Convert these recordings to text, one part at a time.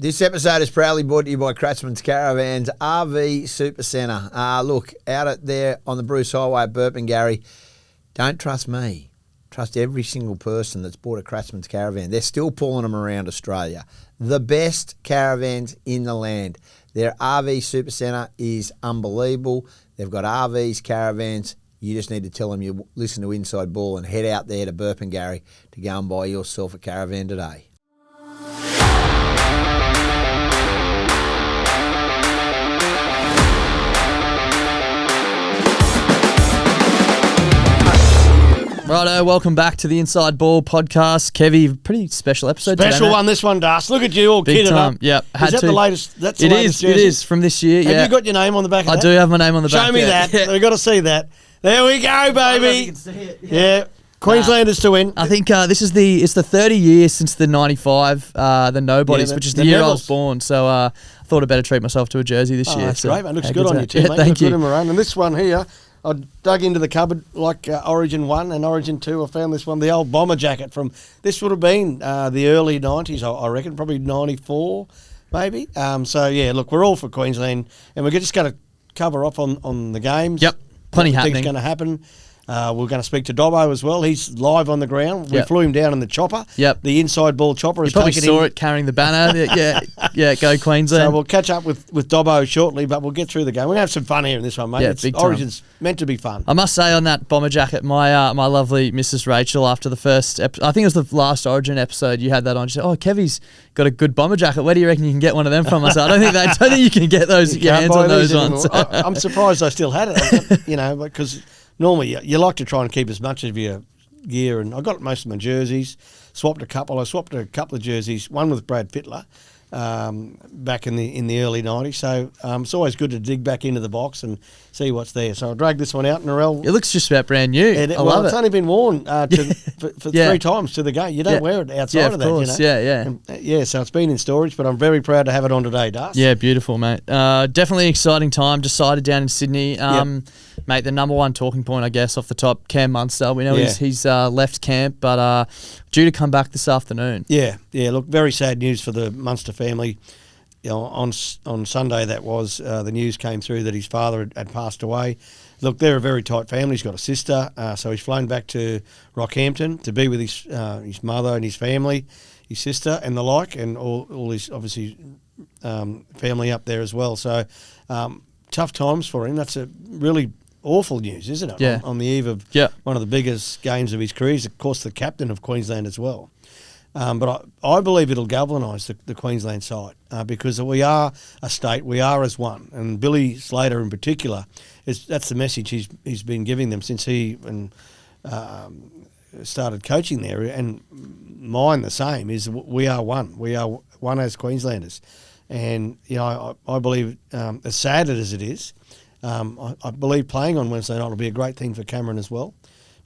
This episode is proudly brought to you by Kratzmann Caravans RV Super Centre. Look, out there on the Bruce Highway at Burpengary, don't trust me. Trust every single person that's bought a Kratzmann Caravan. They're still pulling them around Australia. The best caravans in the land. Their RV Super Centre is unbelievable. They've got RVs, caravans. You just need to tell them you listen to Inside Ball and head out there to Burpengary to go and buy yourself a caravan today. Righto, welcome back to the Inside Ball podcast. Kevie, pretty special episode today. Special one, this one, Das. Look at you all Big kitted time. up. Yep. Is that the latest? That's the latest jersey? It is from this year. Have you got your name on the back of that? I do have my name on the back. Show me that. We've got to see that. There we go, baby. I don't know if you can see it. Yeah. Queenslanders to win. I think it's the 30 years since the 95, the Nobodies, which is the year I was born. So I thought I'd better treat myself to a jersey this year. That's so great, man. Looks good on you too, mate. Thank you. Good in Maroon. And this one here, I dug into the cupboard like Origin 1 and Origin 2. I found this one, the old bomber jacket from, this would have been the early 90s, I reckon, probably 94 maybe. So, yeah, look, we're all for Queensland and we're just going to cover off on the games. Yep, plenty happening. What's going to happen. We're going to speak to Dobbo as well. He's live on the ground. We flew him down in the chopper. Yep. The inside ball chopper. You probably saw it carrying the banner. yeah, go Queensland. So we'll catch up with Dobbo shortly, but we'll get through the game. We're going to have some fun here in this one, mate. Yeah, big time. Origin's meant to be fun. I must say on that bomber jacket, my lovely Mrs. Rachel, after the first I think it was the last Origin episode, you had that on. She said, "Oh, Kevie's got a good bomber jacket. Where do you reckon you can get one of them from?" I said, I don't think you can get those. Your hands on those ones. I'm surprised I still had it. Because normally you like to try and keep as much of your gear, and I got most of my jerseys. Swapped a couple of jerseys. One with Brad Fittler back in the early 90s. So it's always good to dig back into the box and see what's there. So I dragged this one out, Narelle. It looks just about brand new. I love it. It's only been worn for 3 times to the game. You don't wear it outside of that, course. And, so it's been in storage, but I'm very proud to have it on today, Das. Yeah, beautiful, mate. Definitely exciting time. Decided down in Sydney. Mate, the number one talking point, I guess, off the top, Cam Munster. We know he's left camp, but due to come back this afternoon. Yeah. Look, very sad news for the Munster family. You know, on Sunday, that was the news came through that his father had passed away. Look, they're a very tight family. He's got a sister, so he's flown back to Rockhampton to be with his mother and his family, his sister and the like, and all his obviously family up there as well. So tough times for him. That's a really awful news, isn't it? Yeah. On the eve of one of the biggest games of his career. He's, of course, the captain of Queensland as well. But I believe it'll galvanise the Queensland side because we are a state, we are as one. And Billy Slater in particular, that's the message he's been giving them since he started coaching there. And mine the same, is we are one. We are one as Queenslanders. And, I believe, as sad as it is, I believe playing on Wednesday night will be a great thing for Cameron as well,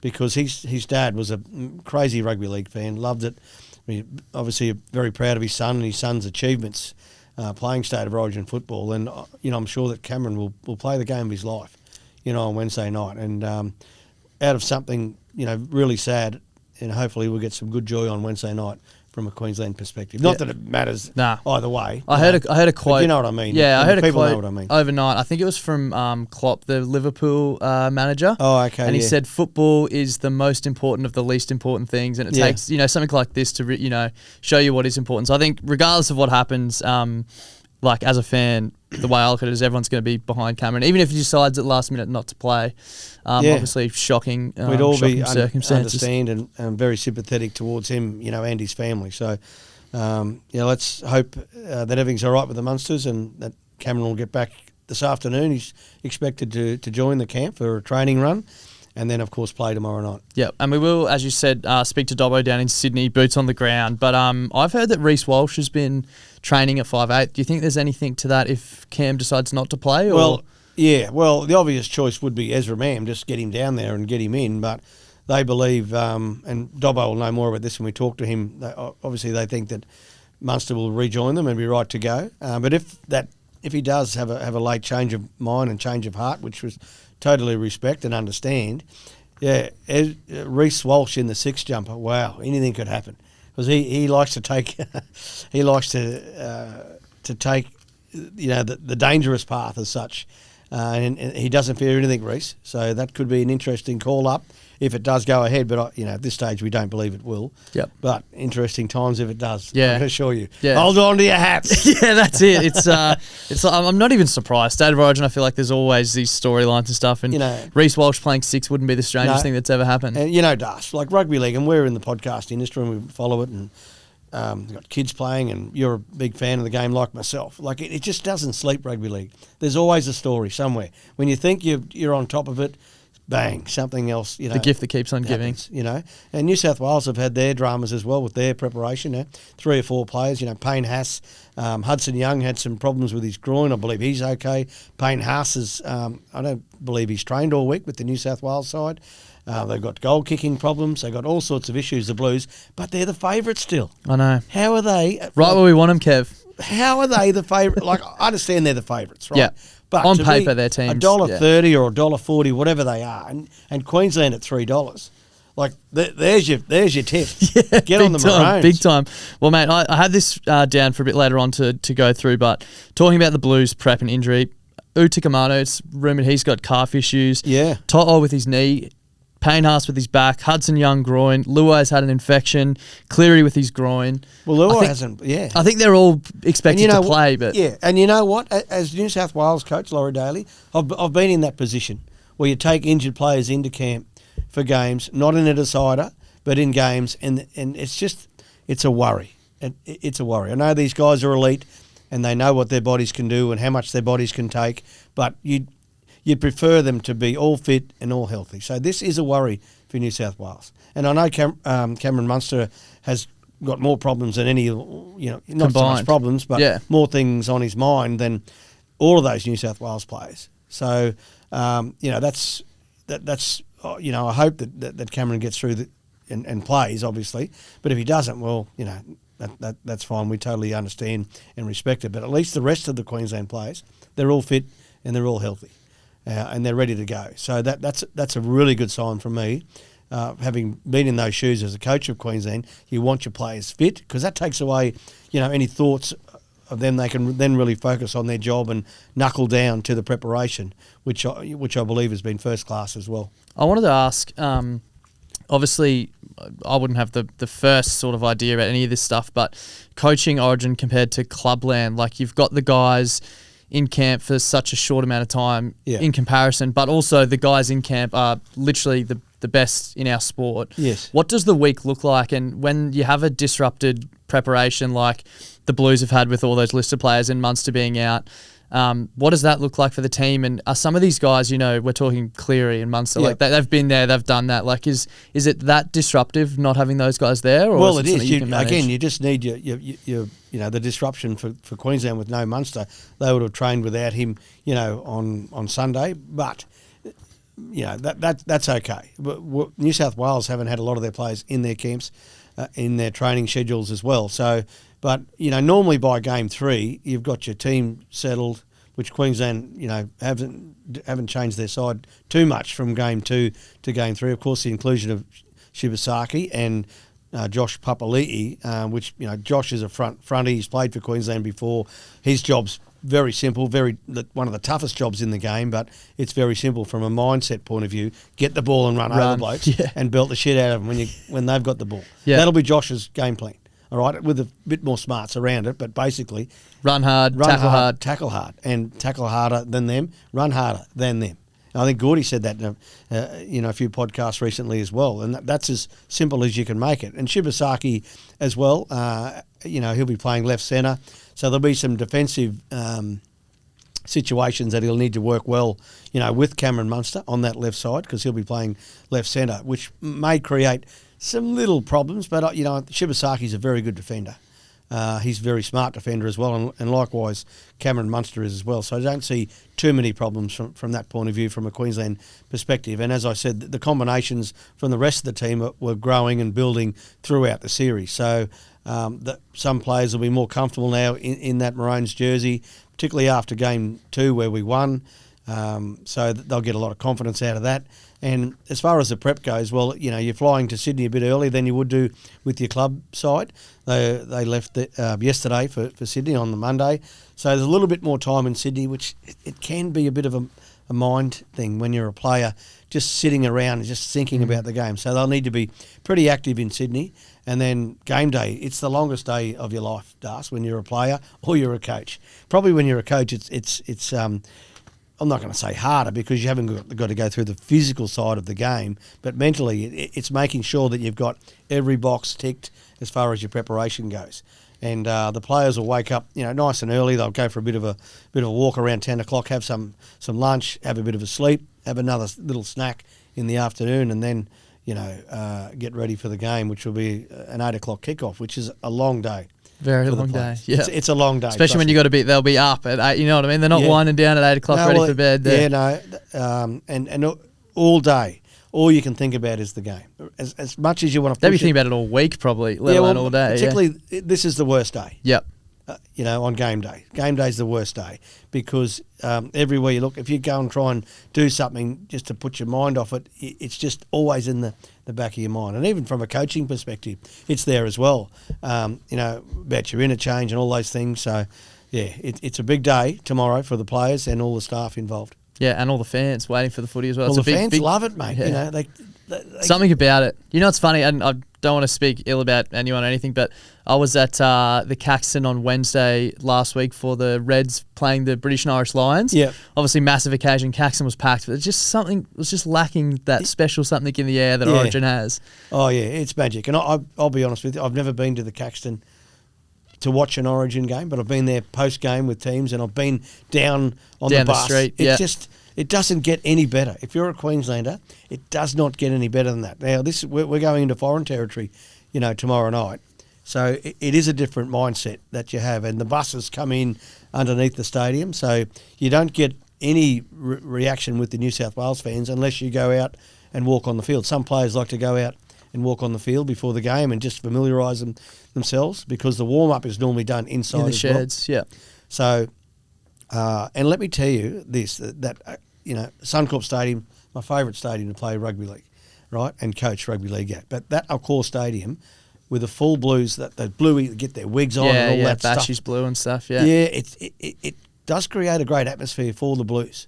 because his dad was a crazy rugby league fan, loved it. I mean, obviously very proud of his son and his son's achievements playing State of Origin football. And, I'm sure that Cameron will play the game of his life, on Wednesday night. And out of something, really sad, and hopefully we'll get some good joy on Wednesday night from a Queensland perspective. Not that it matters either way. I heard a quote. You know what I mean? Yeah, I heard a quote know what I mean. Overnight. I think it was from Klopp, the Liverpool manager. Oh, okay. And he said football is the most important of the least important things, and it takes something like this to show you what is important. So I think regardless of what happens, like as a fan, the way I look at it is everyone's going to be behind Cameron, even if he decides at last minute not to play. Obviously, shocking. We'd all shocking be circumstances. Understand and very sympathetic towards him, and his family. So, let's hope that everything's all right with the Munsters and that Cameron will get back this afternoon. He's expected to join the camp for a training run. And then, of course, play tomorrow night. Yeah, and we will, as you said, speak to Dobbo down in Sydney, boots on the ground. But I've heard that Reece Walsh has been training at 5'8". Do you think there's anything to that if Cam decides not to play? Or? Well, the obvious choice would be Ezra Mam, just get him down there and get him in. But they believe, and Dobbo will know more about this when we talk to him, obviously they think that Munster will rejoin them and be right to go. But if he does have a late change of mind and change of heart, which was totally respect and understand, Reece Walsh in the 6 jumper, wow, anything could happen. because he likes to take he likes to take the dangerous path as such, and he doesn't fear anything, Reece. So that could be an interesting call up if it does go ahead. But at this stage we don't believe it will. Yep. But interesting times if it does. Yeah. I can assure you. Yeah. Hold on to your hats. Yeah, that's it. It's I'm not even surprised. State of Origin, I feel like there's always these storylines and stuff. And Reece Walsh playing 6 wouldn't be the strangest thing that's ever happened. And Dash, like rugby league, and we're in the podcast industry and we follow it, and we've got kids playing, and you're a big fan of the game like myself. Like it just doesn't sleep, rugby league. There's always a story somewhere. When you think you're on top of it, bang, something else, the gift that keeps on happens, giving. And New South Wales have had their dramas as well with their preparation. 3 or 4 players, Payne Haas, Hudson Young had some problems with his groin. I believe he's okay. Payne Haas is, I don't believe he's trained all week with the New South Wales side. They've got goal kicking problems. They've got all sorts of issues, the Blues, but they're the favourites still. I know. How are they? Right where we want them, Kev. How are they the favourite? Like, I understand they're the favourites, right? Yeah. But on paper, their teams $1.30 or $1.40, whatever they are, and Queensland at $3. Like there's your tip. Yeah, get on the Maroons. Big time. Well, mate, I had this down for a bit later on to go through, but talking about the Blues prep and injury, Utikamano, it's rumoured he's got calf issues. Yeah. To'o with his knee. Payne Haas with his back, Hudson Young groin, Luai's had an infection, Cleary with his groin. Well, Luai hasn't, yeah. I think they're all expected to play, but... Yeah, and you know what? As New South Wales coach, Laurie Daly, I've been in that position where you take injured players into camp for games, not in a decider, but in games, and it's a worry. It's a worry. I know these guys are elite, and they know what their bodies can do and how much their bodies can take, but you'd prefer them to be all fit and all healthy. So this is a worry for New South Wales. And I know Cameron Munster has got more problems than any, not combined. so much problems, but more things on his mind than all of those New South Wales players. So, that's I hope that Cameron gets through and plays, obviously. But if he doesn't, well, that's fine. We totally understand and respect it. But at least the rest of the Queensland players, they're all fit and they're all healthy. And they're ready to go. So that's a really good sign from me. Having been in those shoes as a coach of Queensland, you want your players fit because that takes away, any thoughts of them. They can then really focus on their job and knuckle down to the preparation, which I believe has been first class as well. I wanted to ask, obviously, I wouldn't have the first sort of idea about any of this stuff, but coaching Origin compared to Clubland, like you've got the guys in camp for such a short amount of time in comparison, but also the guys in camp are literally the best in our sport. Yes. What does the week look like? And when you have a disrupted preparation like the Blues have had with all those listed players and Munster being out, what does that look like for the team? And are some of these guys, we're talking Cleary and Munster, like they've been there, they've done that. Like, is it that disruptive not having those guys there? Or well, is it is. You just need your the disruption for Queensland with no Munster. They would have trained without him, on Sunday, but. That's okay. But New South Wales haven't had a lot of their players in their camps, in their training schedules as well. So, but normally by game 3, you've got your team settled, which Queensland haven't changed their side too much from game 2 to game 3. Of course, the inclusion of Shibasaki and Josh Papalii, which Josh is a frontie. He's played for Queensland before. His job's very simple, one of the toughest jobs in the game, but it's very simple from a mindset point of view. Get the ball and run over blokes and belt the shit out of them when they've got the ball. Yeah. That'll be Josh's game plan, all right, with a bit more smarts around it, but basically run hard, tackle hard, and tackle harder than them, run harder than them. I think Gordy said that in a few podcasts recently as well, and that's as simple as you can make it. And Shibasaki as well, he'll be playing left centre, so there'll be some defensive situations that he'll need to work well, with Cameron Munster on that left side because he'll be playing left centre, which may create some little problems. But Shibasaki's a very good defender. He's a very smart defender as well, and likewise Cameron Munster is as well. So I don't see too many problems from that point of view from a Queensland perspective. And as I said, the combinations from the rest of the team were growing and building throughout the series. So some players will be more comfortable now in that Maroons jersey, particularly after game 2 where we won. So they'll get a lot of confidence out of that. And as far as the prep goes, well, you're flying to Sydney a bit earlier than you would do with your club side. They left yesterday for Sydney on the Monday. So there's a little bit more time in Sydney, which it can be a bit of a mind thing when you're a player just sitting around and just thinking about the game. So they'll need to be pretty active in Sydney. And then game day, it's the longest day of your life, Das, when you're a player or you're a coach. Probably when you're a coach, it's I'm not going to say harder because you haven't got to go through the physical side of the game, but mentally it's making sure that you've got every box ticked as far as your preparation goes. And the players will wake up, nice and early. They'll go for a bit of a walk around 10 o'clock, have some lunch, have a bit of a sleep, have another little snack in the afternoon, and then get ready for the game, which will be an 8 o'clock kickoff, which is a long day. Very long day. Yeah, it's a long day, especially when they'll be up at 8. You know what I mean? They're not winding down at 8 o'clock ready for bed. And all day, all you can think about is the game. As much as you want to, they'll be thinking about it all week, probably, let alone all day. Particularly, this is the worst day. Yep. On game day. Game day is the worst day because everywhere you look, if you go and try and do something just to put your mind off it, it's just always in the back of your mind. And even from a coaching perspective, it's there as well, about your interchange and all those things. So, yeah, it's a big day tomorrow for the players and all the staff involved. Yeah, and all the fans waiting for the footy as well. Well, the fans love it, mate. Yeah. They something about it. It's funny, and I don't want to speak ill about anyone or anything, but I was at the Caxton on Wednesday last week for the Reds playing the British and Irish Lions. Yeah. Obviously, massive occasion. Caxton was packed, but it's just something was just lacking that special something in the air that Origin has. Oh yeah, it's magic. And I'll be honest with you, I've never been to the Caxton to watch an Origin game, but I've been there post game with teams, and I've been down the bus. Street. It's it doesn't get any better. If you're a Queenslander, it does not get any better than that. Now, we're going into foreign territory, tomorrow night. So it is a different mindset that you have. And the buses come in underneath the stadium, so you don't get any reaction with the New South Wales fans unless you go out and walk on the field. Some players like to go out and walk on the field before the game and just familiarise themselves because the warm-up is normally done inside the sheds, well. Yeah. So, and let me tell you this, that Suncorp Stadium, my favourite stadium to play rugby league, right, and coach rugby league at. But that Accor Stadium with the full Blues, that the Bluey get their wigs on and all that stuff. Batchy's blue and stuff, yeah. Yeah, it does create a great atmosphere for the Blues.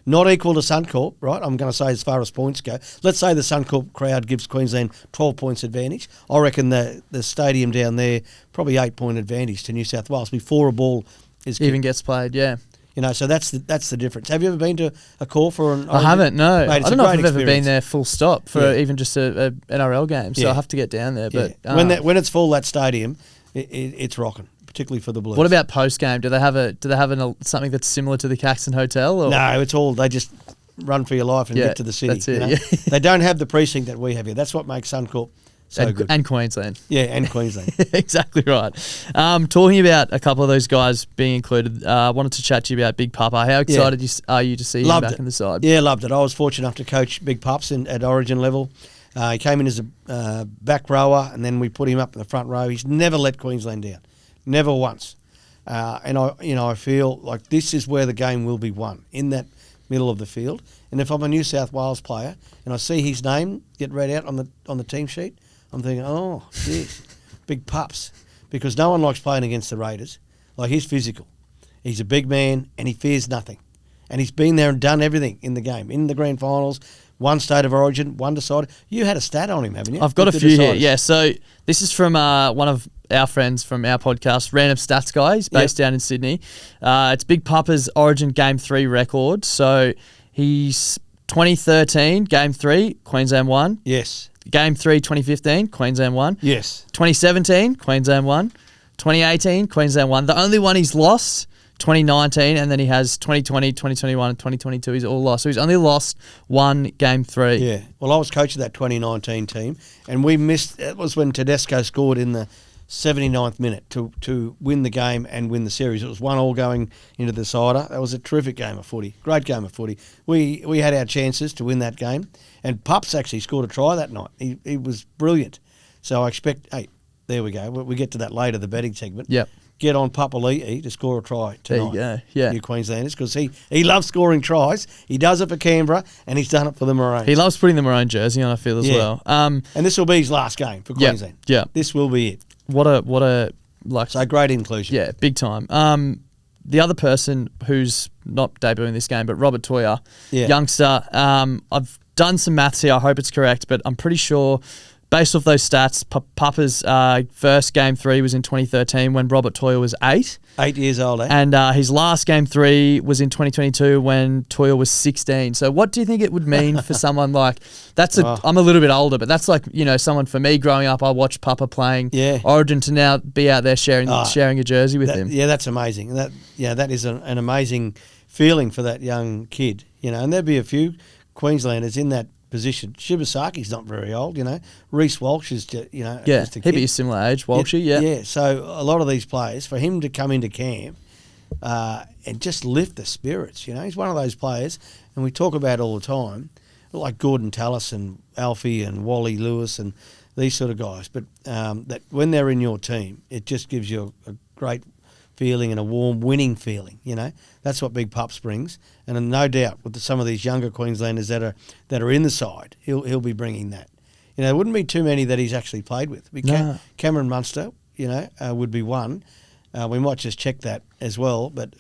Not equal to Suncorp, right? I'm going to say as far as points go. Let's say the Suncorp crowd gives Queensland 12 points advantage. I reckon the stadium down there, probably 8-point advantage to New South Wales before a ball is even gets played, yeah. So that's the difference. Have you ever been to a call for an? I haven't. No, mate, I don't know if I've ever been there full stop for even just a NRL game. So I have to get down there. But when it's full, that stadium, it's rocking, particularly for the Blues. What about post game? Do they have something that's similar to the Caxton Hotel? Or? No, it's all they just run for your life and get to the city. That's it. Yeah. They don't have the precinct that we have here. That's what makes Suncorp so good. And Queensland. Yeah, and Queensland. Exactly right. Talking about a couple of those guys being included, I wanted to chat to you about Big Papa. How excited are you to see him back in the side? Yeah, loved it. I was fortunate enough to coach Big Pups at Origin level. He came in as a back rower, and then we put him up in the front row. He's never let Queensland down, never once. And I feel like this is where the game will be won, in that middle of the field. And if I'm a New South Wales player and I see his name get read out on the team sheet, I'm thinking, oh, geez, Big Pups, because no one likes playing against the Raiders. Like, he's physical. He's a big man, and he fears nothing. And he's been there and done everything in the game, in the grand finals, one state of origin, one decided. You had a stat on him, haven't you? I've got a few here, yeah. So this is from one of our friends from our podcast, Random Stats Guy. He's based down in Sydney. It's Big Papa's Origin Game 3 record. So he's 2013, Game 3, Queensland won. Yes. Game 3, 2015, Queensland won. Yes. 2017, Queensland won. 2018, Queensland won. The only one he's lost, 2019, and then he has 2020, 2021, and 2022. He's all lost. So he's only lost one Game 3. Yeah. Well, I was coaching that 2019 team, and we missed. It was when Tedesco scored in the 79th minute to win the game and win the series. It was 1-1 going into the decider. That was a terrific game of footy. Great game of footy. We had our chances to win that game, and Pups actually scored a try that night. He was brilliant. So I expect, hey, there we go. We get to that later, the betting segment. Yep. get on Papalii to score a try tonight. There you go. Yeah. New Queenslanders, because he loves scoring tries. He does it for Canberra, and he's done it for the Maroons. He loves putting the Maroon jersey on, I feel, as well. And this will be his last game for Queensland. Yeah. This will be it. What a like. So great inclusion. Yeah, big time. The other person who's not debuting this game, but Robert Toyer, youngster. I've done some maths here. I hope it's correct, but I'm pretty sure, based off those stats, Papa's first game 3 was in 2013 when Robert Toyer was 8. 8 years old, eh? And his last game 3 was in 2022 when Toyer was 16. So what do you think it would mean for someone like, I'm a little bit older, but that's like, someone for me growing up, I watched Papa playing Origin to now be out there sharing a jersey with him. Yeah, that's amazing. That is an amazing feeling for that young kid, and there'd be a few Queenslanders in that position. Shibasaki's not very old, Reece Walsh is just, just a kid. He'd be a similar age, Walshy, Yeah, so a lot of these players, for him to come into camp and just lift the spirits, he's one of those players, and we talk about it all the time, like Gordon Tallis and Alfie and Wally Lewis and these sort of guys, but that when they're in your team, it just gives you a great feeling and a warm winning feeling, That's what Big Pups brings, and no doubt with some of these younger Queenslanders that are in the side, he'll be bringing that. There wouldn't be too many that he's actually played with. Cameron Munster, would be one. We might just check that as well, but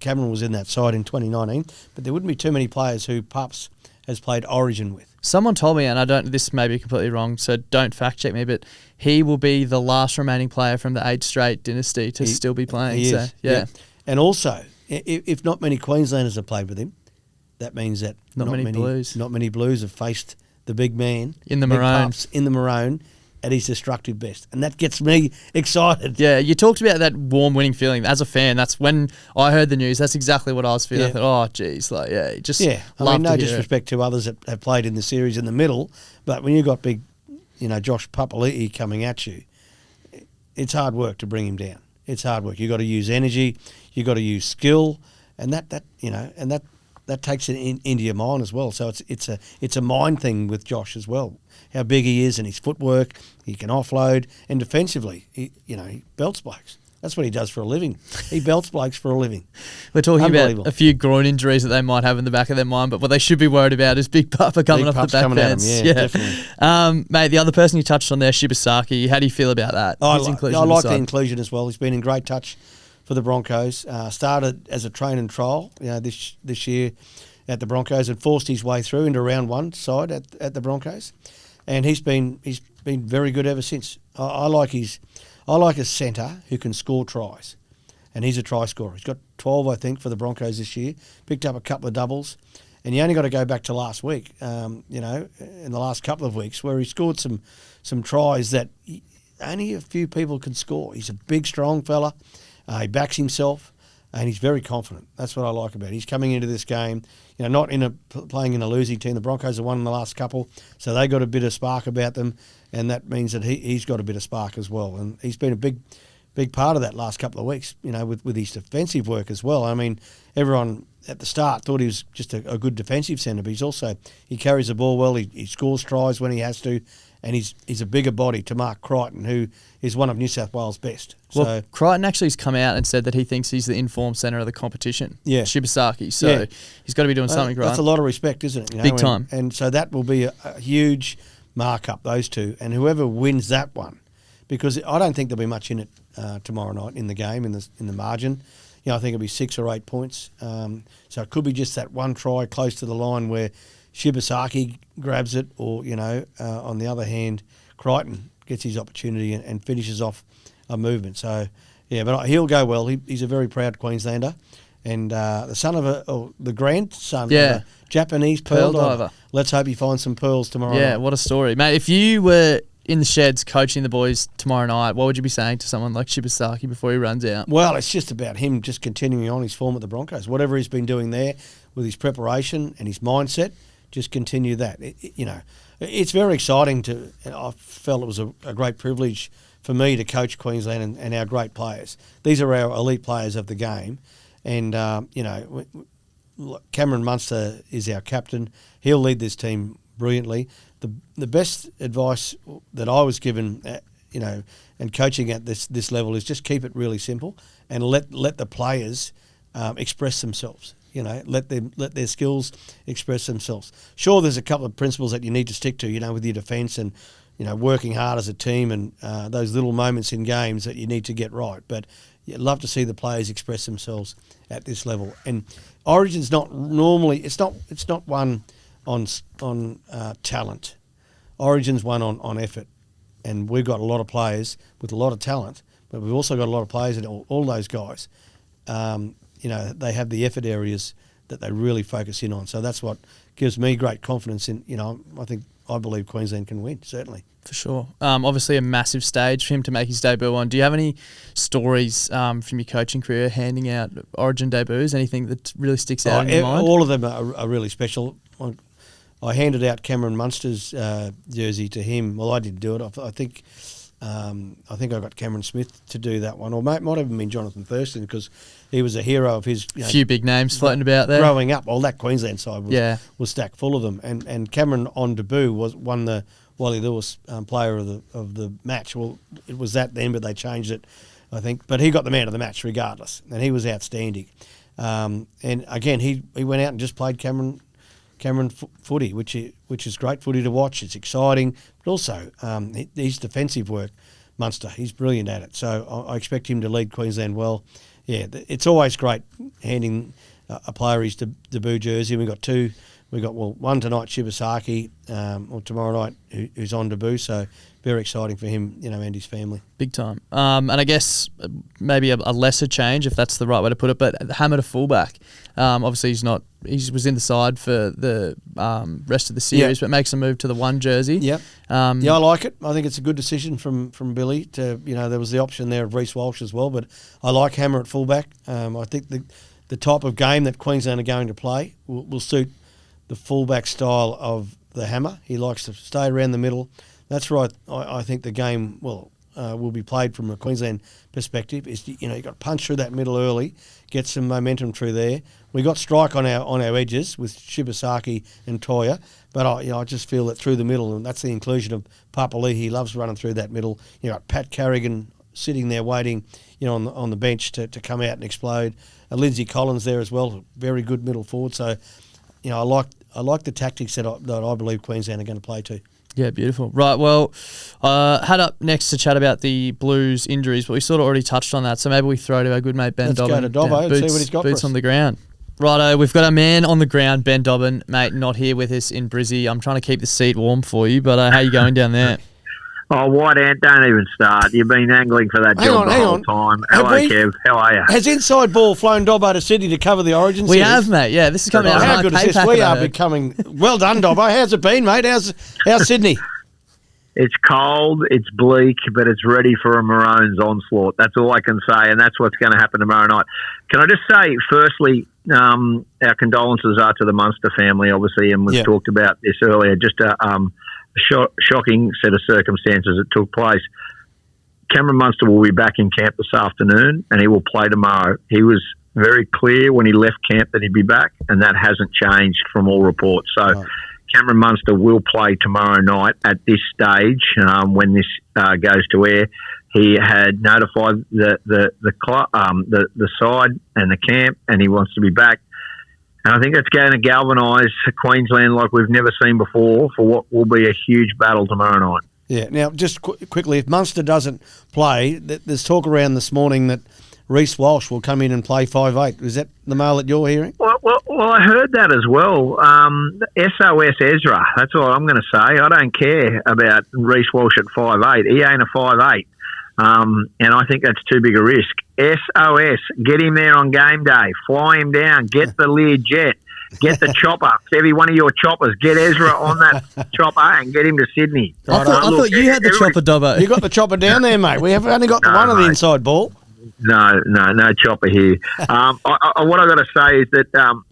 Cameron was in that side in 2019, but there wouldn't be too many players who Pups has played Origin with. Someone told me, and this may be completely wrong, so don't fact check me, but he will be the last remaining player from the 8 straight dynasty to still be playing. He so is, yeah. And also, if not many Queenslanders have played with him, that means that not many Blues have faced the big man in the Maroon. In the Maroon at his destructive best, and that gets me excited. Yeah, you talked about that warm winning feeling. As a fan, that's when I heard the news. That's exactly what I was feeling. I thought, oh, geez, no disrespect to others that have played in the series in the middle, but when you got big, Josh Papalii coming at you, it's hard work to bring him down. It's hard work. You got to use energy, you got to use skill, and that takes it into your mind as well. So it's a mind thing with Josh as well. How big he is and his footwork, he can offload, and defensively, he belts blokes. That's what he does for a living. He belts blokes for a living. We're talking about a few groin injuries that they might have in the back of their mind, but what they should be worried about is Big Papa coming off the back fence. Yeah, definitely. Mate, the other person you touched on there, Shibasaki, how do you feel about that? I like the inclusion as well. He's been in great touch for the Broncos. Started as a train and trial, this year at the Broncos, and forced his way through into round 1 side at the Broncos, and he's been very good ever since. I like a centre who can score tries, and he's a try scorer. He's got 12, I think, for the Broncos this year. Picked up a couple of doubles, and you only got to go back to last week, in the last couple of weeks, where he scored some tries that only a few people can score. He's a big, strong fella. He backs himself, and he's very confident. That's what I like about it. He's coming into this game, not playing in a losing team. The Broncos have won in the last couple, so they got a bit of spark about them, and that means that he's got a bit of spark as well. And he's been a big part of that last couple of weeks, with his defensive work as well. I mean, everyone at the start thought he was just a good defensive centre, but he carries the ball well. He scores tries when he has to, and he's a bigger body to Mark Crichton, who is one of New South Wales' best. Well, Crichton actually has come out and said that he thinks he's the informed centre of the competition. Yeah. Shibasaki. So he's got to be doing something right. That's a lot of respect, isn't it? Big time. And so that will be a huge mark-up, those two. And whoever wins that one, because I don't think there'll be much in it tomorrow night in the game, in the margin. I think it'll be 6 or 8 points. So it could be just that one try close to the line where Shibasaki grabs it, or, on the other hand, Crichton gets his opportunity and finishes off a movement. So, but he'll go well. He's a very proud Queenslander, and the son of the grandson of a Japanese pearl diver. Let's hope he finds some pearls tomorrow night. Yeah, what a story. Mate, if you were in the sheds coaching the boys tomorrow night, what would you be saying to someone like Shibasaki before he runs out? Well, it's just about him just continuing on his form at the Broncos. Whatever he's been doing there with his preparation and his mindset, just continue that. It's very exciting I felt it was a great privilege for me to coach Queensland and our great players. These are our elite players of the game. And, Cameron Munster is our captain. He'll lead this team brilliantly. The best advice that I was given, and coaching at this level is just keep it really simple and let the players express themselves. Let their skills express themselves. Sure, there's a couple of principles that you need to stick to, with your defence and, working hard as a team and those little moments in games that you need to get right. But you'd love to see the players express themselves at this level. And Origin's not normally, it's not one on talent. Origin's one on effort. And we've got a lot of players with a lot of talent, but we've also got a lot of players, and all those guys, they have the effort areas that they really focus in on. So that's what gives me great confidence in, I believe Queensland can win, certainly. For sure. Obviously a massive stage for him to make his debut on. Do you have any stories from your coaching career handing out Origin debuts? Anything that really sticks out in your mind? All of them are really special. I handed out Cameron Munster's jersey to him. Well, I didn't do it. I think I got Cameron Smith to do that one, or might have been Jonathan Thurston, because he was a hero of his. A few big names floating about there. Growing up, that Queensland side was stacked full of them, and Cameron on debut won the Wally Lewis player of the match. Well, it was that then, but they changed it, I think. But he got the man of the match regardless, and he was outstanding. And again, he went out and just played Cameron footy, which is great footy to watch. It's exciting, but also his defensive work, Munster, he's brilliant at it. So I expect him to lead Queensland well. Yeah, it's always great handing a player his debut jersey. We got two. We got one tonight, Shibasaki, or tomorrow night, who's on debut. So very exciting for him, and his family. Big time. And I guess maybe a lesser change, if that's the right way to put it, but Hammer to fullback. Obviously he was in the side for the rest of the series, but makes a move to the one jersey. Yep. I like it. I think it's a good decision from Billy to, there was the option there of Reece Walsh as well, but I like Hammer at fullback. I think the type of game that Queensland are going to play will suit the fullback style of the Hammer. He likes to stay around the middle. That's right. I think the game will be played from a Queensland perspective. Is you got to punch through that middle early, get some momentum through there. We got strike on our edges with Shibasaki and Toya, but I just feel that through the middle, and that's the inclusion of Papalii. He loves running through that middle. Pat Carrigan sitting there waiting, on the bench to come out and explode. Lindsay Collins there as well, very good middle forward. So, I like the tactics that I believe Queensland are going to play to. Yeah, beautiful. Right, well, had up next to chat about the Blues injuries, but we sort of already touched on that, so maybe we throw to our good mate Ben Dobbin. Let's go to Dobbo and see what he's got for us. Boots on the ground. Righto, we've got our man on the ground, Ben Dobbin, mate, not here with us in Brizzy. I'm trying to keep the seat warm for you, but how you going down there? Oh, White Ant, don't even start. You've been angling for that job the whole time. Hello, Kev. How are you? Has Inside Ball flown Dobbo to Sydney to cover the Origin series? We have, mate. Yeah, this is coming out. How good is this? We are becoming... Well done, Dobbo. How's it been, mate? How's Sydney? It's cold, it's bleak, but it's ready for a Maroons onslaught. That's all I can say, and that's what's going to happen tomorrow night. Can I just say, firstly, our condolences are to the Munster family, obviously, and we've talked about this earlier. Just a shocking set of circumstances that took place. Cameron Munster will be back in camp this afternoon, and he will play tomorrow. He was very clear when he left camp that he'd be back, and that hasn't changed from all reports. So Cameron Munster will play tomorrow night at this stage when this goes to air. He had notified the side and the camp, and he wants to be back. And I think that's going to galvanise Queensland like we've never seen before for what will be a huge battle tomorrow night. Yeah. Now, just quickly, if Munster doesn't play, there's talk around this morning that Reece Walsh will come in and play 5'8". Is that the mail that you're hearing? Well, I heard that as well. SOS Ezra, that's all I'm going to say. I don't care about Reece Walsh at 5'8". He ain't a 5'8". And I think that's too big a risk. SOS, get him there on game day. Fly him down. Get the Learjet. Get the chopper. Kevie, one of your choppers. Get Ezra on that chopper and get him to Sydney. I thought you had the chopper, Dobbo. You got the chopper down there, mate. We have only got the one on the inside ball. No chopper here. What I got to say is that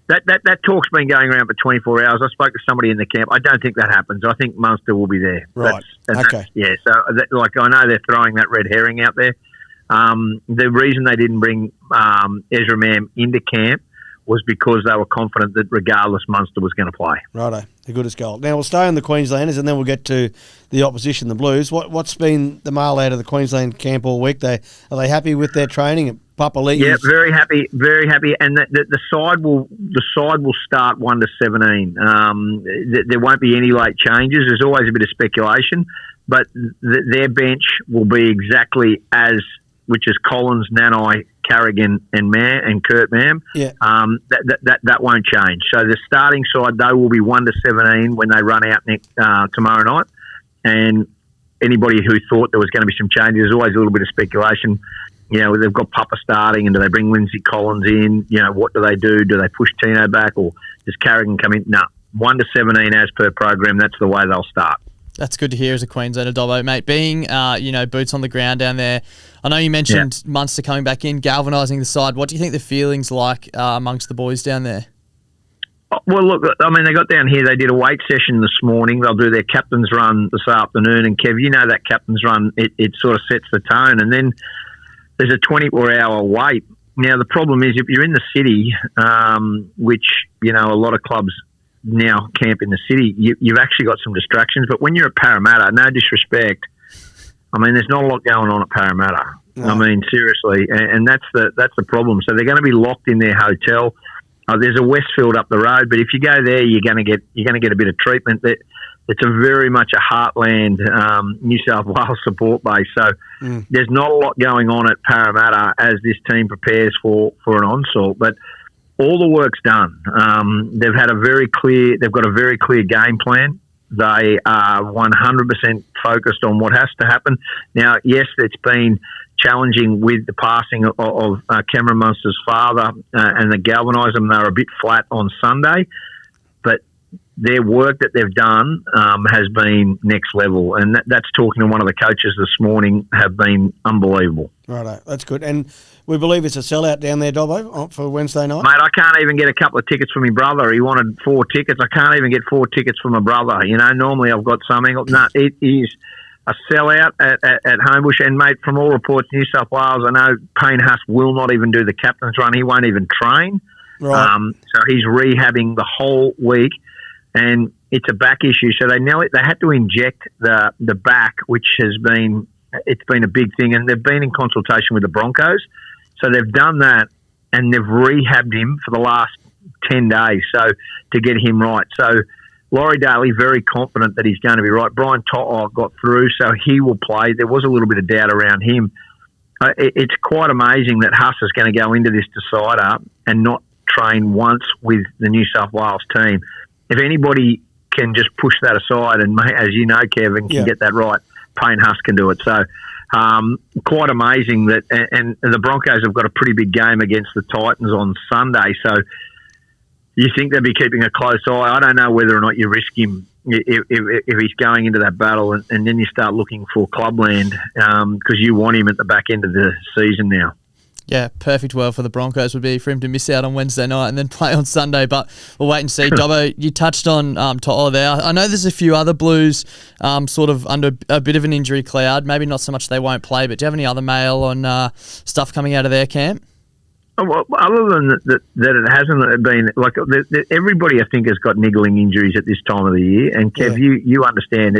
that talk's been going around for 24 hours. I spoke to somebody in the camp. I don't think that happens. I think Munster will be there. Right. Okay. Yeah. So, I know they're throwing that red herring out there. The reason they didn't bring Ezra Mam into camp was because they were confident that regardless Munster was going to play. Righto, the good as gold. Now we'll stay on the Queenslanders and then we'll get to the opposition, the Blues. What's been the mail out of the Queensland camp all week? Are they happy with their training at Papalii? Yeah, very happy, and the side will start 1 to 17. There won't be any late changes. There's always a bit of speculation, but their bench will be exactly as, which is Collins, Nanai, Carrigan, and Kurt Mam. Yeah. That won't change. So the starting side, they will be 1 to 17 when they run out tomorrow night. And anybody who thought there was going to be some changes, there's always a little bit of speculation. You know, they've got Papa starting, and do they bring Lindsay Collins in? You know, what do they do? Do they push Tino back, or does Carrigan come in? No, 1 to 17 as per program. That's the way they'll start. That's good to hear as a Queenslander, Dobbo, mate. Being, boots on the ground down there. I know you mentioned Munster coming back in, galvanising the side. What do you think the feeling's like amongst the boys down there? Well, look, I mean, they got down here. They did a weight session this morning. They'll do their captain's run this afternoon. And, Kev, you know that captain's run, it sort of sets the tone. And then there's a 24-hour wait. Now, the problem is if you're in the city, which, you know, a lot of clubs now camp in the city, you've actually got some distractions. But when you're at Parramatta, no disrespect, I mean, there's not a lot going on at Parramatta. No. I mean, seriously, and that's the problem. So they're going to be locked in their hotel. There's a Westfield up the road, but if you go there, you're going to get a bit of treatment. It's a very much a heartland New South Wales support base. So there's not a lot going on at Parramatta as this team prepares for an onslaught. But all the work's done. They've got a very clear game plan. They are 100% focused on what has to happen. Now, yes, it's been challenging with the passing of Cameron Munster's father and the galvanise them. They were a bit flat on Sunday, but their work that they've done has been next level, and that's talking to one of the coaches this morning, have been unbelievable. Righto, that's good. And we believe it's a sellout down there, Dobbo, for Wednesday night? Mate, I can't even get a couple of tickets for my brother. He wanted 4 tickets. I can't even get 4 tickets for my brother. You know, normally I've got something. No, it is a sellout at Homebush. And, mate, from all reports, New South Wales, I know Payne Huss will not even do the captain's run. He won't even train. Right. So he's rehabbing the whole week. And it's a back issue. So they had to inject the back, which has been a big thing. And they've been in consultation with the Broncos. So they've done that, and they've rehabbed him for the last 10 days to get him right. So Laurie Daly, very confident that he's going to be right. Brian To'o got through, so he will play. There was a little bit of doubt around him. It's quite amazing that Huss is going to go into this decider and not train once with the New South Wales team. If anybody can just push that aside, and as you know, Kevin, can get that right, Payne Huss can do it. So quite amazing that, and the Broncos have got a pretty big game against the Titans on Sunday. So you think they'll be keeping a close eye. I don't know whether or not you risk him if he's going into that battle, and then you start looking for clubland because you want him at the back end of the season now. Yeah, perfect world for the Broncos would be for him to miss out on Wednesday night and then play on Sunday, but we'll wait and see. Dobbo, you touched on To'o there. I know there's a few other Blues sort of under a bit of an injury cloud. Maybe not so much they won't play, but do you have any other mail on stuff coming out of their camp? Well, other than that it hasn't been like everybody, I think, has got niggling injuries at this time of the year. And Kev, you understand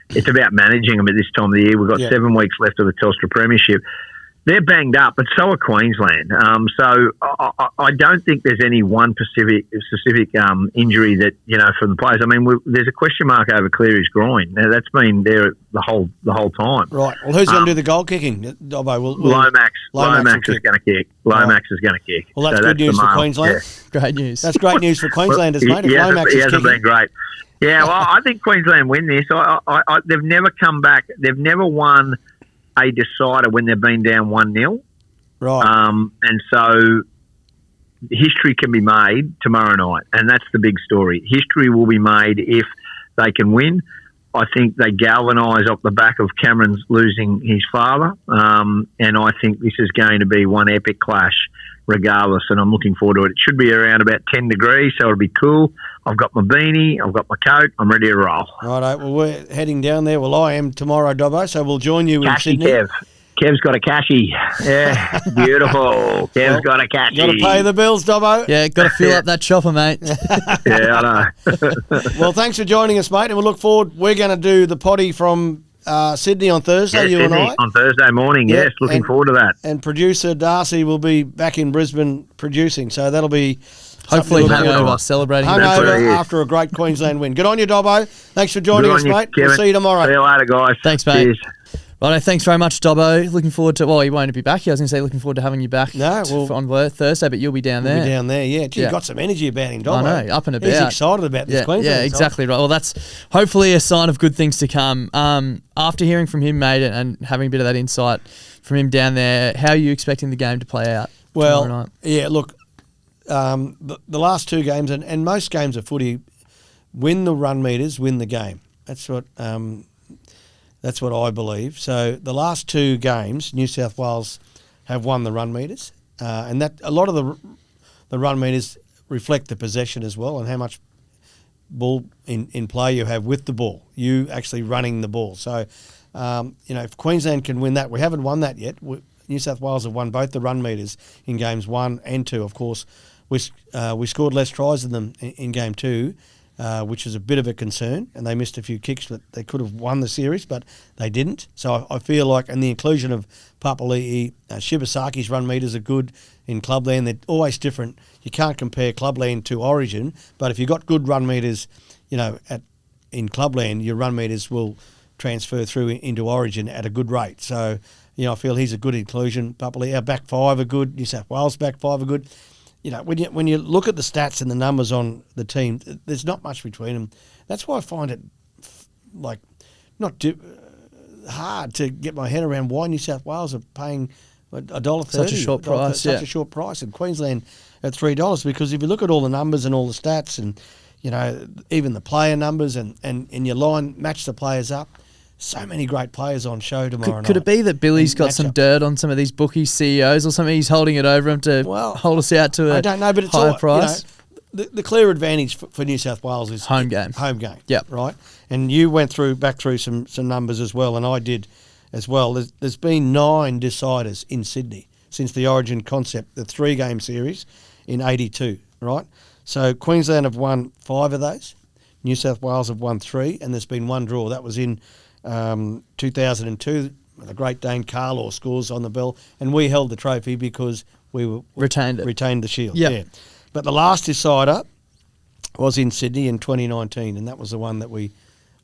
it's about managing them at this time of the year. We've got 7 weeks left of the Telstra Premiership. They're banged up, but so are Queensland. So I don't think there's any one specific injury that, you know, from the players. I mean, there's a question mark over Cleary's groin. Now, that's been there the whole time. Right. Well, who's going to do the goal kicking, Dobbo? Lomax is going to kick. Lomax is going to kick. Well, that's good news for Queensland. Yeah. Great news. That's great news for Queenslanders, mate. He hasn't been great. Yeah, well, I think Queensland win this. They've never come back. They've never won a decider when they've been down 1-0. Right. And so history can be made tomorrow night, and that's the big story. History will be made if they can win. I think they galvanise off the back of Cameron's losing his father, and I think this is going to be one epic clash regardless, and I'm looking forward to it. It should be around about 10 degrees, so it'll be cool. I've got my beanie, I've got my coat, I'm ready to roll. Righto, well, we're heading down there. Well, I am tomorrow, Dobbo, so we'll join you in Sydney. Kev. Kev's got a cashy. Yeah, beautiful. Kev's got a cashy. Got to pay the bills, Dobbo. Yeah, got to fill up that chopper, mate. Yeah, I know. Well, thanks for joining us, mate, and we'll look forward. We're going to do the potty from Sydney on Thursday, you Sydney, and I. on Thursday morning, Yeah, yes. Looking forward to that. And producer Darcy will be back in Brisbane producing, so that'll be Hopefully something to look hungover, celebrating. That's what it hungover is. after a great Queensland win. Good on you, Dobbo. Thanks for joining Good us, on you, mate. We'll Kevin. see you tomorrow. See you later, guys. Thanks, mate. Cheers. Righto, thanks very much, Dobbo. Looking forward to, well, he won't be back here. I was going to say looking forward to having you back on Thursday, but you'll be down there. We'll be down there, yeah. Gee, Yeah. you got some energy about him, Dobbo. I know, up and about. He's excited about this Queensland Yeah, side. exactly right. Well, that's hopefully a sign of good things to come. After hearing from him, mate, and having a bit of that insight from him down there, how are you expecting the game to play out tomorrow night? Yeah, look, the last two games, and most games of footy, win the run meters, win the game. That's what I believe. So the last two games, New South Wales have won the run meters, and that a lot of the run meters reflect the possession as well, and how much ball in play you have with the ball, you actually running the ball. So, if Queensland can win that, we haven't won that yet. New South Wales have won both the run meters in games 1 and 2. Of course, we scored less tries than them in game 2. Which is a bit of a concern, and they missed a few kicks that they could have won the series, but they didn't. So I feel like, and the inclusion of Papalii, Shibasaki's run meters are good in Clubland. They're always different. You can't compare Clubland to Origin, but if you've got good run meters, in Clubland, your run meters will transfer through into Origin at a good rate. So, I feel he's a good inclusion. Papalii, our back five are good. New South Wales back five are good. When you look at the stats and the numbers on the team, there's not much between them. That's why I find it hard to get my head around why New South Wales are paying $1.30. Such a short price, Such a short price, and Queensland at $3. Because if you look at all the numbers and all the stats, and even the player numbers, and you match the players up. So many great players on show tomorrow night. Could it be that Billy's got some dirt on some of these bookie CEOs or something? He's holding it over him to hold us out to I don't know, but it's higher price. The clear advantage for New South Wales is home game. Home game. Yep. Right. And you went back through some numbers as well, and I did as well. There's been 9 deciders in Sydney since the Origin concept, the 3-game series in '82. Right. So Queensland have won 5 of those. New South Wales have won 3, and there's been 1 draw. That was in 2002, the Great Dane Carlaw scores on the bell, and we held the trophy because we retained the shield. Yep. Yeah, but the last decider was in Sydney in 2019, and that was the one that we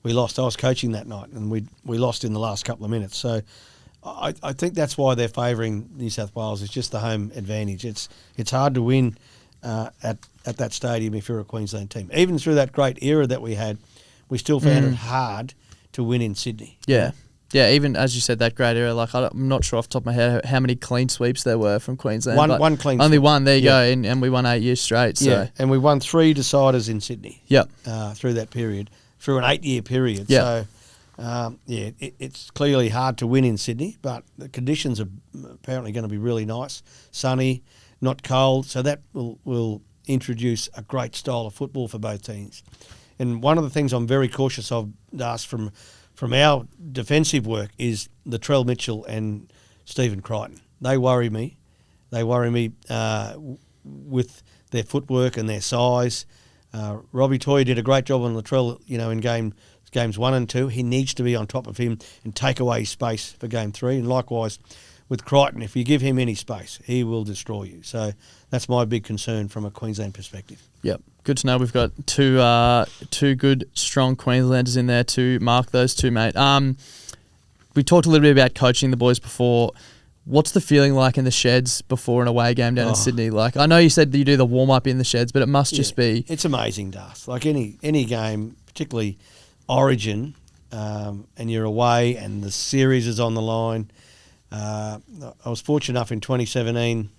lost. I was coaching that night, and we lost in the last couple of minutes. So I think that's why they're favouring New South Wales. It's just the home advantage. It's hard to win at that stadium if you're a Queensland team. Even through that great era that we had, we still found it hard to win in Sydney. Yeah. Yeah, even as you said, that great era, I'm not sure off the top of my head how many clean sweeps there were from Queensland. One clean only sweep. one, there you go, and we won 8 years straight. So. Yeah, and we won 3 deciders in Sydney. Yep. Through that period, through an 8-year period. Yeah. So, it's clearly hard to win in Sydney, but the conditions are apparently going to be really nice, sunny, not cold, so that will introduce a great style of football for both teams. And one of the things I'm very cautious of, Das, from our defensive work is Latrell Mitchell and Stephen Crichton. They worry me. They worry me with their footwork and their size. Robbie Toy did a great job on Latrell, in games 1 and 2. He needs to be on top of him and take away space for game 3. And likewise with Crichton, if you give him any space, he will destroy you. So that's my big concern from a Queensland perspective. Yep. Good to know we've got two good, strong Queenslanders in there to mark those two, mate. We talked a little bit about coaching the boys before. What's the feeling like in the sheds before an away game down in Sydney? I know you said that you do the warm-up in the sheds, but it must just be... It's amazing, Das. Like any game, particularly Origin, and you're away and the series is on the line. I was fortunate enough in 2017,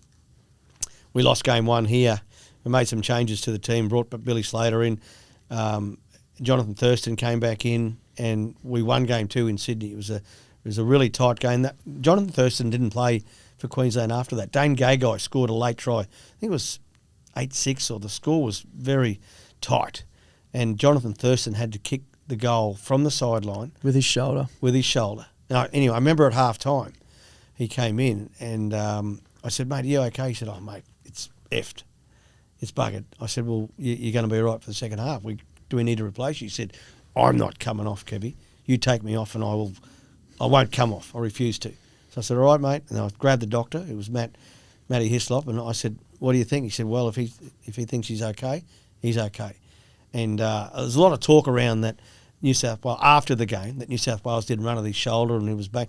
we lost game 1 here. We made some changes to the team, brought Billy Slater in. Jonathan Thurston came back in, and we won game 2 in Sydney. It was a really tight game. Jonathan Thurston didn't play for Queensland after that. Dane Gagai scored a late try. I think it was 8-6, or the score was very tight. And Jonathan Thurston had to kick the goal from the sideline. With his shoulder. Now, anyway, I remember at half-time, he came in and I said, mate, are you okay? He said, oh, mate, it's effed. It's buggered. I said, well, you're going to be all right for the second half. Do we need to replace you? He said, I'm not coming off, Kevie. You take me off and I won't come off. I refuse to. So I said, all right, mate. And I grabbed the doctor. It was Matty Hislop. And I said, what do you think? He said, well, if he thinks he's okay, he's okay. And there's a lot of talk around that New South Wales, after the game, that New South Wales didn't run at his shoulder and he was back.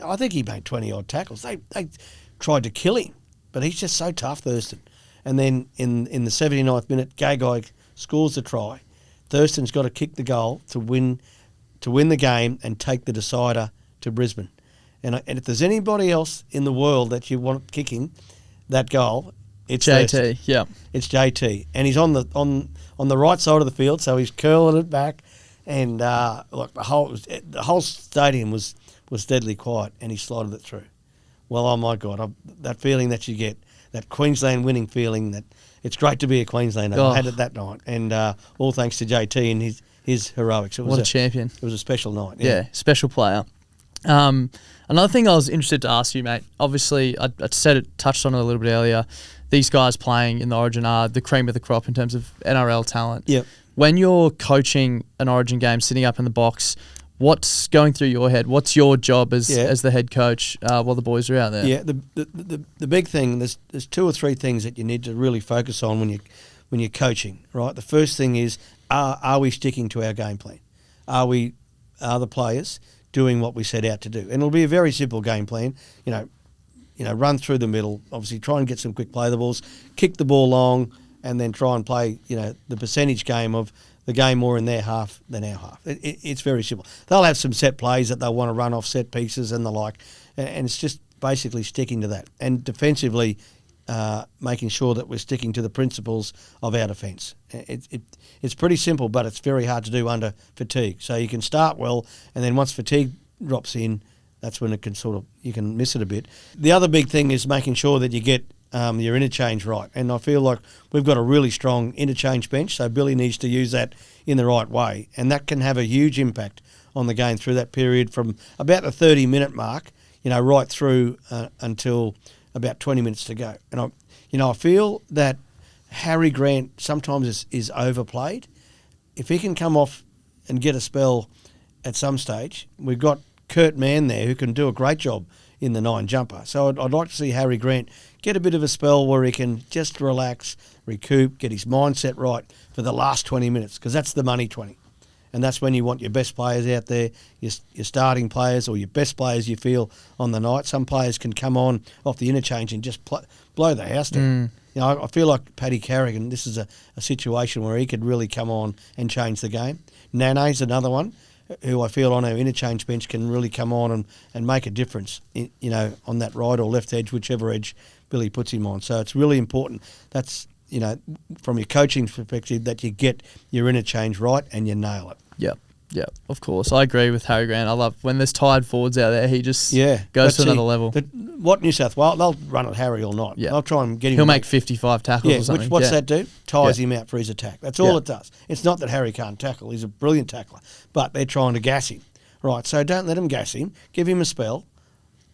I think he made 20-odd tackles. They tried to kill him, but he's just so tough, Thurston. And then in the 79th minute, Gagai scores the try. Thurston's got to kick the goal to win the game and take the decider to Brisbane. And if there's anybody else in the world that you want kicking that goal, it's JT. Thurston. Yeah, it's JT, and he's on the right side of the field, so he's curling it back, and look, the whole stadium was deadly quiet, and he slotted it through. Well, oh my God, that feeling that you get, that Queensland winning feeling, that it's great to be a Queenslander. I had it that night, and all thanks to JT and his heroics. What a champion! It was a special night. Yeah, special player. Another thing I was interested to ask you, mate. Obviously, I touched on it a little bit earlier. These guys playing in the Origin are the cream of the crop in terms of NRL talent. Yep. When you're coaching an Origin game, sitting up in the box, what's going through your head? What's your job as the head coach while the boys are out there? Yeah, the big thing, there's two or three things that you need to really focus on when you're coaching, right? The first thing is, are we sticking to our game plan? Are the players doing what we set out to do? And it'll be a very simple game plan. Run through the middle, obviously try and get some quick play the balls, kick the ball long, and then try and play, the percentage game of the game more in their half than our half. It's very simple. They'll have some set plays that they'll want to run off set pieces and the like, and it's just basically sticking to that. And defensively, making sure that we're sticking to the principles of our defence. It's pretty simple, but it's very hard to do under fatigue. So you can start well, and then once fatigue drops in, that's when you can miss it a bit. The other big thing is making sure that you get your interchange right. And I feel like we've got a really strong interchange bench, so Billy needs to use that in the right way. And that can have a huge impact on the game through that period from about the 30-minute mark, right through until about 20 minutes to go. And I feel that Harry Grant sometimes is overplayed. If he can come off and get a spell at some stage, we've got Kurt Mann there who can do a great job in the 9 jumper. So I'd like to see Harry Grant get a bit of a spell where he can just relax, recoup, get his mindset right for the last 20 minutes, because that's the money 20. And that's when you want your best players out there, your starting players or your best players you feel on the night. Some players can come on off the interchange and just blow the house down. I feel like Paddy Carrigan, this is a situation where he could really come on and change the game. Nane's another one who I feel on our interchange bench can really come on and make a difference, on that right or left edge, whichever edge Billy puts him on. So it's really important. That's, from your coaching perspective, that you get your interchange right and you nail it. Yep, of course. I agree with Harry Grant. I love when there's tired forwards out there, he just goes to another level. What New South Wales, they'll run at Harry all night. They'll try and get him. He'll make 55 tackles or something. What's that do? Ties him out for his attack. That's all it does. It's not that Harry can't tackle. He's a brilliant tackler. But they're trying to gas him. Right, so don't let him gas him. Give him a spell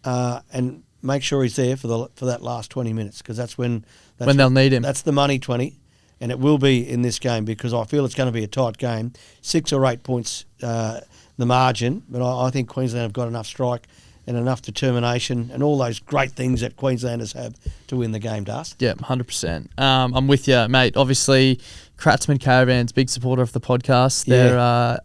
and make sure he's there for that last 20 minutes, because that's when they'll need him. That's the money 20. And it will be in this game, because I feel it's going to be a tight game. 6 or 8 points the margin, but I think Queensland have got enough strike and enough determination and all those great things that Queenslanders have to win the game, Dust. Yeah, 100%. I'm with you, mate. Obviously, Kratzmann Caravans, big supporter of the podcast. They're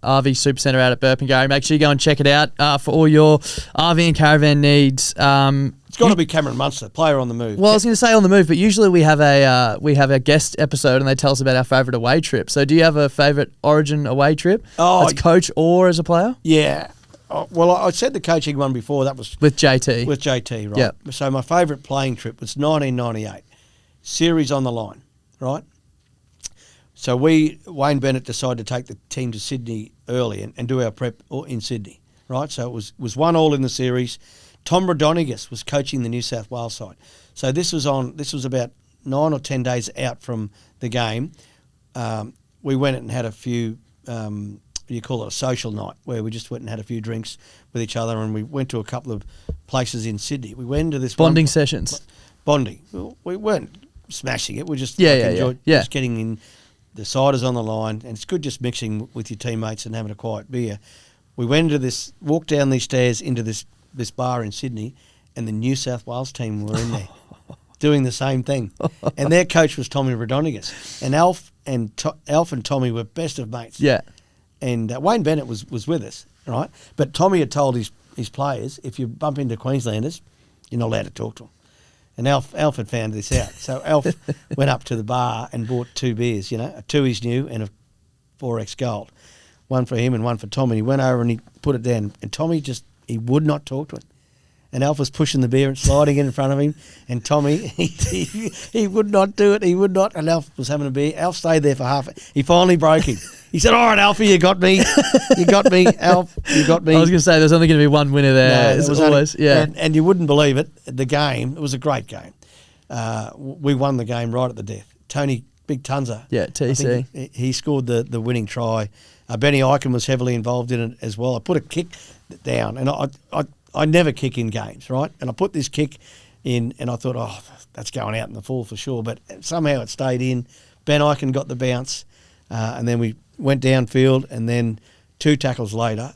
RV Super Centre out at Burpengary. Make sure you go and check it out for all your RV and caravan needs. It's got to be Cameron Munster, player on the move. Well, I was going to say on the move, but usually we have a guest episode and they tell us about our favourite away trip. So do you have a favourite Origin away trip as a coach or as a player? Yeah. Well, I said the coaching one before. That was with JT. With JT, right. Yep. So my favourite playing trip was 1998. Series on the line, right? So Wayne Bennett decided to take the team to Sydney early and do our prep in Sydney, right? So it was 1-1 in the series. Tom Rodonigas was coaching the New South Wales side. So this was about 9 or 10 days out from the game. We went and had a few you call it a social night, where we just went and had a few drinks with each other, and we went to a couple of places in Sydney. We went to this Bonding sessions. Bonding. Well, we weren't smashing it. We just enjoyed just getting in. The ciders on the line, and it's good just mixing with your teammates and having a quiet beer. We went into this, walked down these stairs into this bar in Sydney, and the New South Wales team were in there doing the same thing. And their coach was Tommy Rodonigas. And Alf and Tommy were best of mates. Yeah. And Wayne Bennett was with us, right? But Tommy had told his players, if you bump into Queenslanders, you're not allowed to talk to them. And Alf had found this out. So Alf went up to the bar and bought 2 beers, a 2 new and a 4X Gold. One for him and one for Tommy. He went over and he put it down. And Tommy he would not talk to him. And Alf was pushing the beer and sliding it in front of him. And Tommy, he would not do it. He would not. And Alf was having a beer. Alf stayed there for He finally broke him. He said, all right, Alfie, you got me. You got me, Alf. You got me. I was going to say, there's only going to be one winner there. No, always, And you wouldn't believe it. The game, it was a great game. We won the game right at the death. Tony Big Tunza. Yeah, TC. He scored the winning try. Benny Eichen was heavily involved in it as well. I put a kick down, and I never kick in games, right? And I put this kick in, and I thought, oh, that's going out in the full for sure. But somehow it stayed in. Ben Eichen got the bounce, and then we went downfield, and then 2 tackles later,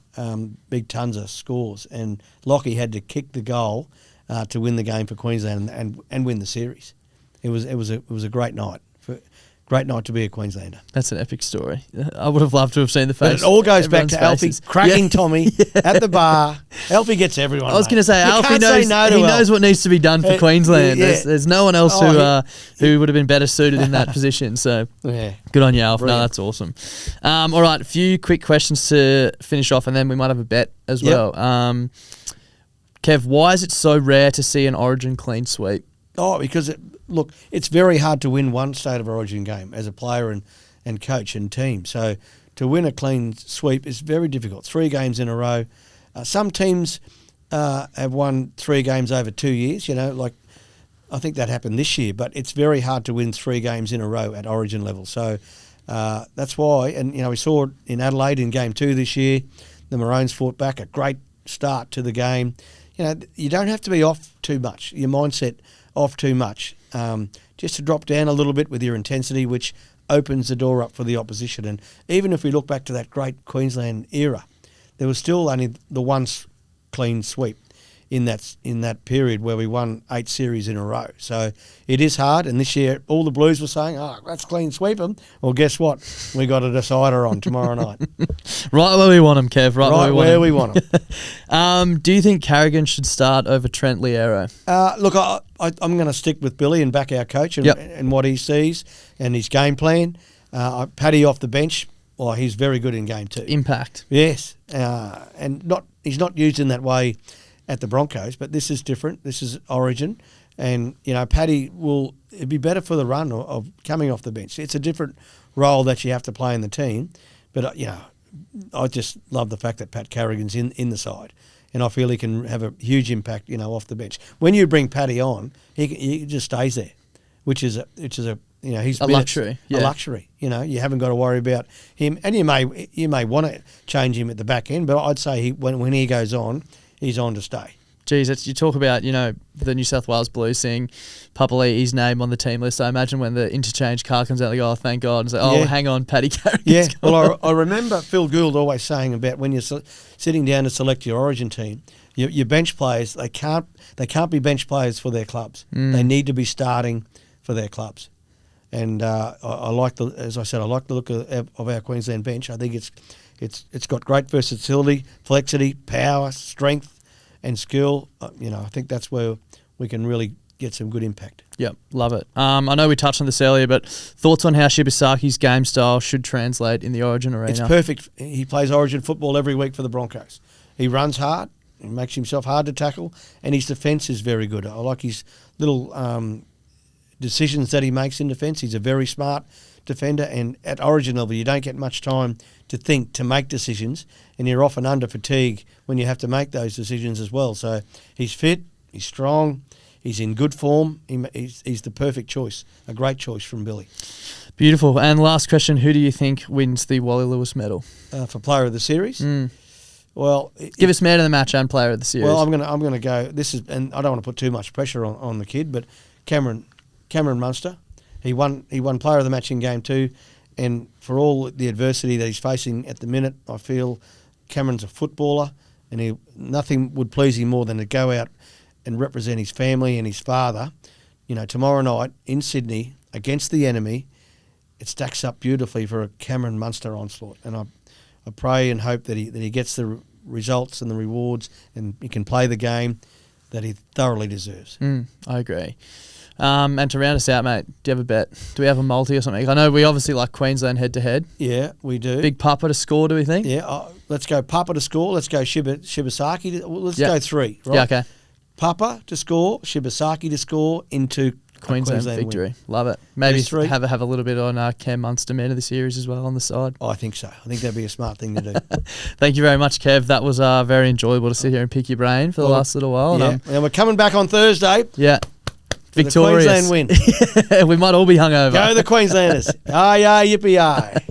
Big Tunza scores, and Lockie had to kick the goal to win the game for Queensland and win the series. It was a great night. Great night to be a Queenslander. That's an epic story. I would have loved to have seen the face. But it all goes back to faces. Alfie cracking Tommy at the bar. Alfie gets everyone. I was going to say, Alfie knows what needs to be done for Queensland. Yeah. There's no one else who would have been better suited in that position. So good on you, Alf. Brilliant. No, that's awesome. All right, a few quick questions to finish off, and then we might have a bet as well. Kev, why is it so rare to see an Origin clean sweep? Because it's very hard to win one State of Origin game as a player and coach and team. So to win a clean sweep is very difficult. 3 games in a row. Some teams have won 3 games over 2 years, like I think that happened this year, but it's very hard to win 3 games in a row at Origin level. So that's why, and we saw it in Adelaide in Game 2 this year. The Maroons fought back, a great start to the game. You don't have to be off too much. Your mindset off too much. Just to drop down a little bit with your intensity, which opens the door up for the opposition. And even if we look back to that great Queensland era, there was still only the one clean sweep in that period where we won 8 series in a row. So it is hard, and this year all the Blues were saying, let's clean sweep them. Well, guess what? We got a decider on tomorrow night. Right where we want them, Kev. Right where we want them. Do you think Carrigan should start over Trent Liero? Look, I'm going to stick with Billy and back our coach and what he sees and his game plan. Paddy off the bench, he's very good in game 2. Impact. Yes, and he's not used in that way at the Broncos, but this is different. This is Origin, and Paddy it'd be better for the run of coming off the bench. It's a different role that you have to play in the team, but I just love the fact that Pat Carrigan's in the side, and I feel he can have a huge impact off the bench. When you bring Paddy on, he just stays there, which is a he's a luxury. A luxury. You haven't got to worry about him, and you may want to change him at the back end, but I'd say when he goes on, he's on to stay. Geez, you talk about, the New South Wales Blues seeing Papalii, his name on the team list. I imagine when the interchange car comes out, they go, thank God, and say, hang on, Paddy Carrigan. Yeah, well, I remember Phil Gould always saying about when you're sitting down to select your Origin team, your bench players, they can't be bench players for their clubs. They need to be starting for their clubs. And I like the look of our Queensland bench. I think it's got great versatility, flexity, power, strength, and skill. I think that's where we can really get some good impact. Yep, love it. I know we touched on this earlier, but thoughts on how Shibasaki's game style should translate in the Origin arena? It's perfect. He plays Origin football every week for the Broncos. He runs hard. He makes himself hard to tackle, and his defence is very good. I like his little decisions that he makes in defence. He's a very smart defender, and at Origin level you don't get much time to think, to make decisions, and you're often under fatigue when you have to make those decisions as well. So he's fit, he's strong, He's in good form. He's the perfect choice, a great choice from Billy. Beautiful. And last question, who do you think wins the Wally Lewis medal? For player of the series? Well, give us man of the match and player of the series. Well, I'm gonna go. This is, and I don't want to put too much pressure on the kid, but Cameron Munster, he won player of the match in game 2, and for all the adversity that he's facing at the minute, I feel Cameron's a footballer, and nothing would please him more than to go out and represent his family and his father. You know, tomorrow night in Sydney against the enemy, it stacks up beautifully for a Cameron Munster onslaught, and I pray and hope that he gets the results and the rewards, and he can play the game that he thoroughly deserves. I agree. And to round us out, mate, do you have a bet? Do we have a multi or something? I know we obviously like Queensland head-to-head. Yeah, we do. Big Papa to score, do we think? Yeah, let's go Papa to score. Let's go Shibasaki. Let's go 3, right? Yeah, okay. Papa to score, Shibasaki to score into Queensland victory. Win. Love it. Maybe have a little bit on Cam Munster, man of the series as well on the side. I think so. I think that'd be a smart thing to do. Thank you very much, Kev. That was very enjoyable to sit here and pick your brain for the last little while. Yeah, and we're coming back on Thursday. Yeah. Victorious. The Queensland win. We might all be hungover. Go the Queenslanders. Aye, aye, yippee, aye.